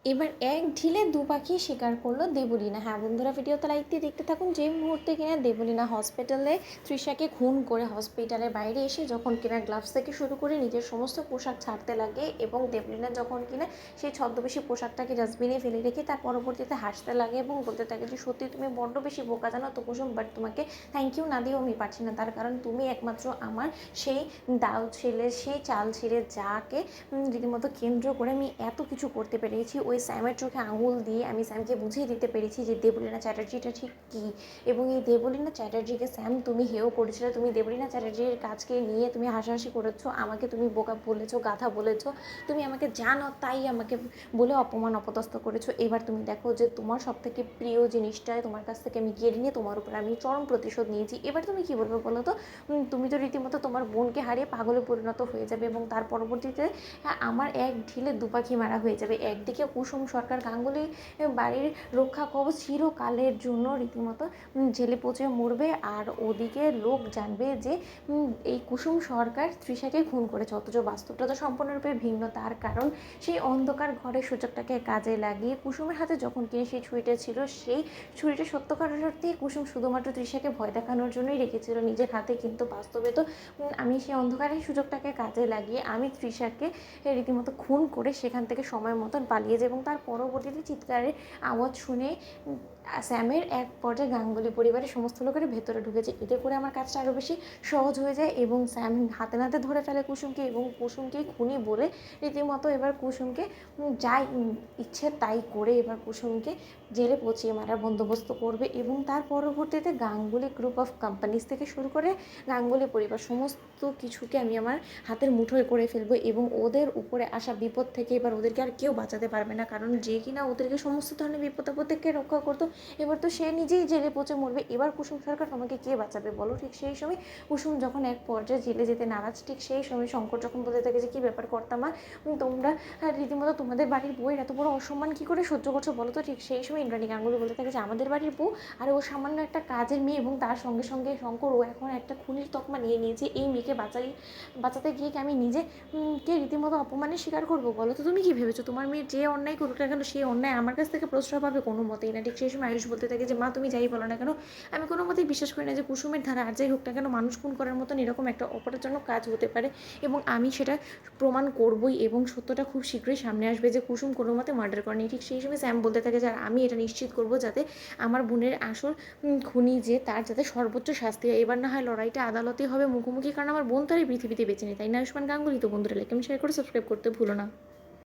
এবার এক ঢিলে দু পাখি শিকার করলো দেবলীনা। হ্যাঁ বন্ধুরা, ভিডিওতে লাইক দিয়ে দেখতে থাকুন। যে মুহূর্তে কিনা দেবলীনা হসপিটালে তৃষাকে খুন করে হসপিটালের বাইরে এসে যখন কিনা গ্লাভস থেকে শুরু করে নিজের সমস্ত পোশাক ছাড়তে লাগে এবং দেবলীনা যখন কিনা সেই ছদ্মবেশী পোশাকটাকে ডাস্টবিনে ফেলে রেখে তার পরবর্তীতে হাসতে লাগে এবং বলতে থাকে যে সত্যি তুমি বড্ড বেশি বোকা জানো তো কুসুম, বাট তোমাকে থ্যাংক ইউ না দিয়েও আমি পারছি না, তার কারণ তুমি একমাত্র আমার সেই দাও ছেলে, সেই চাল ছেলে যাকে রীতিমতো কেন্দ্র করে আমি এত কিছু করতে পেরেছি। ওই স্যামের চোখে আঙুল দিয়ে আমি স্যামকে বুঝিয়ে দিতে পেরেছি যে দেবলীনা চ্যাটার্জিটা ঠিক কী। এবং এই দেবলীনা চ্যাটার্জিকে স্যাম তুমি হেয় করেছিলে, তুমি দেবলীনা চ্যাটার্জির কাজকে নিয়ে তুমি হাসাহাসি করেছো, আমাকে তুমি বোকা বলেছো, গাধা বলেছো, তুমি আমাকে জানো তাই আমাকে বলে অপমান অপদস্থ করেছো। এবার তুমি দেখো যে তোমার সব থেকে প্রিয় জিনিসটা তোমার কাছ থেকে আমি কেড়ে নিয়ে তোমার উপর আমি চরম প্রতিশোধ নিয়েছি। এবার তুমি কী বলবে বলো তো? তুমি তো রীতিমতো তোমার বোনকে হারিয়ে পাগলে পরিণত হয়ে যাবে এবং তার পরবর্তীতে আমার এক ঢিলে দু পাখি মারা হয়ে যাবে। একদিকে কুসুম সরকার গাঙ্গুলি বাড়ির রক্ষা কবচ চিরকালের জন্য রীতিমতো জেলে পচে মরবে, আর ওদিকে লোক জানবে যে এই কুসুম সরকার তৃষাকে খুন করেছে, অথচ বাস্তবটা তো সম্পূর্ণরূপে ভিন্ন। তার কারণ সেই অন্ধকার ঘরের সুযোগটাকে কাজে লাগিয়ে কুসুমের হাতে যখন কিনে সেই ছুরিটা ছিল, সেই ছুরিটা সত্যকার সত্যি কুসুম শুধুমাত্র তৃষাকে ভয় দেখানোর জন্যই রেখেছিল নিজের হাতে, কিন্তু বাস্তবে তো আমি সেই অন্ধকারের সুযোগটাকে কাজে লাগিয়ে আমি তৃষাকে রীতিমতো খুন করে সেখান থেকে সময় মতন পালিয়ে যায় এবং তার পরবর্তীতে চিৎকারের আওয়াজ শুনে স্যামের এক পর্যায়ে গাঙ্গুলি পরিবারের সমস্ত লোকের ভেতরে ঢুকেছে। এতে করে আমার কাজটা আরও বেশি সহজ হয়ে যায় এবং স্যাম হাতে নাতে ধরে ফেলে কুসুমকে এবং কুসুমকেই খুনি বলে রীতিমতো এবার কুসুমকে যাই ইচ্ছে তাই করে এবার কুসুমকে জেলে পচিয়ে মারার বন্দোবস্ত করবে এবং তার পরবর্তীতে গাঙ্গুলি গ্রুপ অফ কোম্পানিজ থেকে শুরু করে গাঙ্গুলি পরিবার সমস্ত কিছুকে আমি আমার হাতের মুঠোয় করে ফেলবো এবং ওদের উপরে আসা বিপদ থেকে এবার ওদেরকে আর কেউ বাঁচাতে পারবে না, কারণ যে কিনা ওদেরকে সমস্ত ধরনের বিপদ আপদ থেকে রক্ষা করতো এবার তো সে নিজেই জেলে পচে মরবে। এবার কুসুম সরকার তোমাকে কে বাঁচাবে বলো? ঠিক সেই সময় কুসুম যখন এক পর্যায়ে জেলে যেতে নারাজ, ঠিক সেই সময় শঙ্কর যখন বলতে থাকে যে কী ব্যাপার কর্তামা, তোমরা রীতিমতো তোমাদের বাড়ির বউয়ের এত বড় অসম্মান কী করে সহ্য করছো বলো তো? ঠিক সেই সময় ইন্দ্রাণী গাঙ্গুলি বলতে থাকে যে আমাদের বাড়ির বউ আর ও সামান্য একটা কাজের মেয়ে, এবং তার সঙ্গে সঙ্গে শঙ্কর ও এখন একটা খুনির তকমা নিয়ে নিয়েছে। এই মেয়েকে বাঁচাতে গিয়ে কি আমি নিজে কে রীতিমতো অপমানের শিকার করবো বলো তো? তুমি কি ভেবেছো তোমার মেয়ের যে অন্যায় করুক না কেন সেই অন্যায় আমার কাছ থেকে প্রশ্রয় পাবে? কোনো মতেই না। ঠিক সেই সময় আয়ুষ বলতে থাকে যে মা তুমি যাই বলো না কেন, আমি কোনো মতেই বিশ্বাস করি না যে কুসুমের ধারা আর যাই হোক না কেন মানুষ খুন করার মতন এরকম একটা অপরাধজনক কাজ হতে পারে, এবং আমি সেটা প্রমাণ করবই এবং সত্যটা খুব শীঘ্রই সামনে আসবে যে কুসুম কোনো মতে মার্ডার করেনি। ঠিক সেই সময় স্যাম বলতে থাকে যে আর আমি এটা নিশ্চিত করবো যাতে আমার বোনের আসল খুনি যে তার যাতে সর্বোচ্চ শাস্তি হয়। এবার না হয় লড়াইটা আদালতেই হবে মুখোমুখি, কারণ আমার বোন তার এই পৃথিবীতে বেঁচে নেই, তাই না আয়ুষ্মান গাঙ্গুলি? তো বন্ধুরা লাইক কমেন্ট শেয়ার করে সাবস্ক্রাইব করতে ভুলো না।